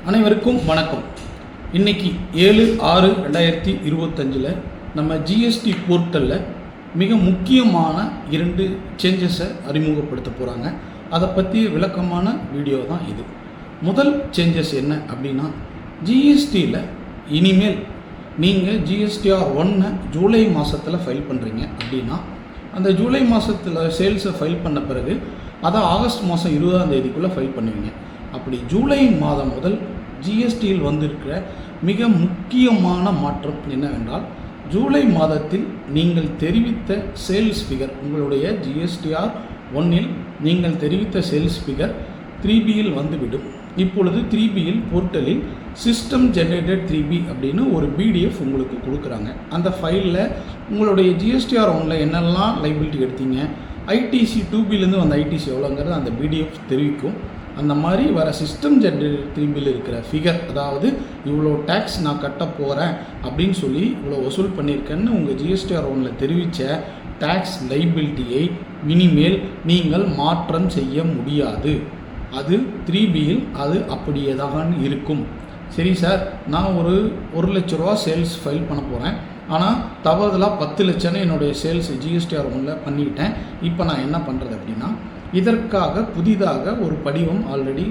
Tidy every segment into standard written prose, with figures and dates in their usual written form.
அனைவருக்கும் வணக்கம். இன்னைக்கு 7/6/2025 நம்ம ஜிஎஸ்டி போர்ட்டலில் மிக முக்கியமான 2 சேஞ்சஸை அறிமுகப்படுத்த போகிறாங்க. அதை பற்றி விளக்கமான வீடியோ தான் இது. முதல் சேஞ்சஸ் என்ன அப்படின்னா, ஜிஎஸ்டியில் இனிமேல் நீங்கள் ஜிஎஸ்டிஆர் 1 ஜூலை மாதத்தில் ஃபைல் பண்ணுறீங்க அப்படின்னா, அந்த ஜூலை மாதத்தில் சேல்ஸை ஃபைல் பண்ண பிறகு அதை ஆகஸ்ட் மாதம் 20ஆம் தேதிக்குள்ளே ஃபைல் பண்ணுவீங்க. அப்படி ஜூலை மாதம் முதல் ஜிஎஸ்டியில் வந்திருக்கிற மிக முக்கியமான மாற்றம் என்னவென்றால், ஜூலை மாதத்தில் நீங்கள் தெரிவித்த சேல்ஸ் ஃபிகர், உங்களுடைய ஜிஎஸ்டிஆர் 1 நீங்கள் தெரிவித்த சேல்ஸ் ஃபிகர் 3Bயில் வந்துவிடும். இப்பொழுது 3Bயில் போர்ட்டலில் சிஸ்டம் ஜென்ரேட்டட் 3B அப்படின்னு ஒரு PDF உங்களுக்கு கொடுக்குறாங்க. அந்த ஃபைலில் உங்களுடைய ஜிஎஸ்டிஆர் 1 என்னெல்லாம் லைபிலிட்டி எடுத்தீங்க, ஐடிசி 2Bலேருந்து வந்த ஐடிசி எவ்வளோங்கிறது அந்த PDF தெரிவிக்கும். அந்த மாதிரி வர சிஸ்டம் ஜென்ரேட்டட் 3Bயில் இருக்கிற ஃபிகர், அதாவது இவ்வளோ டேக்ஸ் நான் கட்ட போகிறேன் அப்படின்னு சொல்லி இவ்வளோ வசூல் பண்ணியிருக்கேன்னு உங்கள் ஜிஎஸ்டிஆர் 1 தெரிவித்த டேக்ஸ் லைபிலிட்டியை இனிமேல் நீங்கள் மாற்றம் செய்ய முடியாது. அது 3Bயில் அது அப்படியே தான் இருக்கும். சரி சார், நான் ஒரு 1 லட்ச ரூபா சேல்ஸ் ஃபைல் பண்ண போகிறேன், ஆனால் தவறுதலாக 10 லட்சம்னு என்னுடைய சேல்ஸ் ஜிஎஸ்டிஆர் 1 பண்ணிக்கிட்டேன். இப்போ நான் என்ன பண்ணுறது அப்படின்னா, இதற்காக புதிதாக ஒரு படிவம் ஆல்ரெடி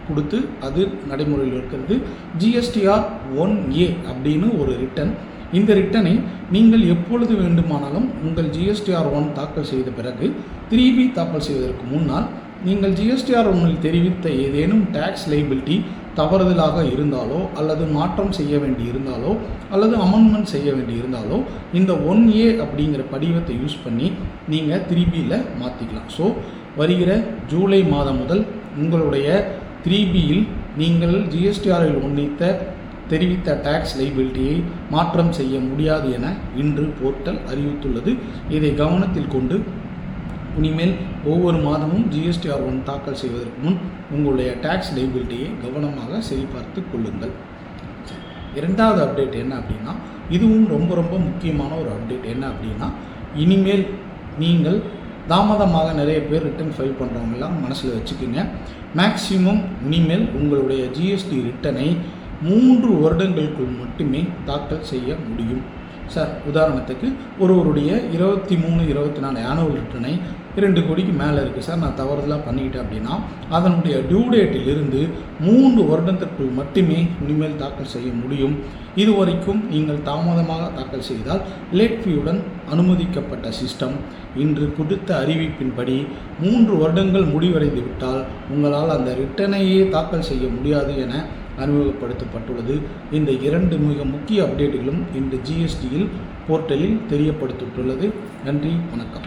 கொடுத்து அது நடைமுறையில் இருக்கிறது. ஜிஎஸ்டிஆர் 1A அப்படின்னு ஒரு ரிட்டன். இந்த ரிட்டனை நீங்கள் எப்பொழுது வேண்டுமானாலும் உங்கள் ஜிஎஸ்டிஆர் 1 தாக்கல் செய்த பிறகு 3B தாக்கல் செய்வதற்கு முன்னால் நீங்கள் ஜிஎஸ்டிஆர் 1 தெரிவித்த ஏதேனும் டேக்ஸ் லைபிலிட்டி தவறுதலாக இருந்தாலோ அல்லது மாற்றம் செய்ய வேண்டி இருந்தாலோ அல்லது அமெண்ட்மெண்ட் செய்ய வேண்டி இருந்தாலோ இந்த 1A அப்படிங்கிற படிவத்தை யூஸ் பண்ணி நீங்கள் 3Bயில் மாற்றிக்கலாம். ஸோ வருகிற ஜூலை மாதம் முதல் உங்களுடைய 3Bயில் நீங்கள் ஜிஎஸ்டிஆரில் தெரிவித்த டேக்ஸ் லைபிலிட்டியை மாற்றம் செய்ய முடியாது என இன்று போர்ட்டல் அறிவித்துள்ளது. இதை கவனத்தில் கொண்டு இனிமேல் ஒவ்வொரு மாதமும் ஜிஎஸ்டிஆர் 1 தாக்கல் செய்வதற்கு முன் உங்களுடைய டேக்ஸ் லைபிலிட்டியை கவனமாக சரிபார்த்து கொள்ளுங்கள். இரண்டாவது அப்டேட் என்ன அப்படின்னா, இதுவும் ரொம்ப முக்கியமான ஒரு அப்டேட். என்ன அப்படின்னா, இனிமேல் நீங்கள் தாமதமாக நிறைய பேர் ரிட்டன் ஃபைல் பண்ணுறவங்களாம் மனசில் வச்சுக்கோங்க. மேக்ஸிமம் இனிமேல் உங்களுடைய ஜிஎஸ்டி ரிட்டனை 3 வருடங்களுக்குள் மட்டுமே தாக்கல் செய்ய முடியும். சார், உதாரணத்துக்கு ஒருவருடைய 23-24 ஆனுவல் ரிட்டனை 2 கோடிக்கு மேலே இருக்குது சார், நான் தவறுதலாக பண்ணிக்கிட்டேன் அப்படின்னா, அதனுடைய டியூ டேட்டிலிருந்து 3 வருடத்திற்குள் மட்டுமே இனிமேல் தாக்கல் செய்ய முடியும். இதுவரைக்கும் நீங்கள் தாமதமாக தாக்கல் செய்தால் லேட் ஃபீயுடன் அனுமதிக்கப்பட்ட சிஸ்டம் இன்று கொடுத்த அறிவிப்பின்படி 3 வருடங்கள் முடிவடைந்து விட்டால் உங்களால் அந்த ரிட்டனையே தாக்கல் செய்ய முடியாது என அறிமுகப்படுத்தப்பட்டுள்ளது. இந்த 2 மிக முக்கிய அப்டேட்டுகளும் இன்று ஜிஎஸ்டியில் போர்ட்டலில் தெரியப்படுத்தப்பட்டுள்ளது. நன்றி, வணக்கம்.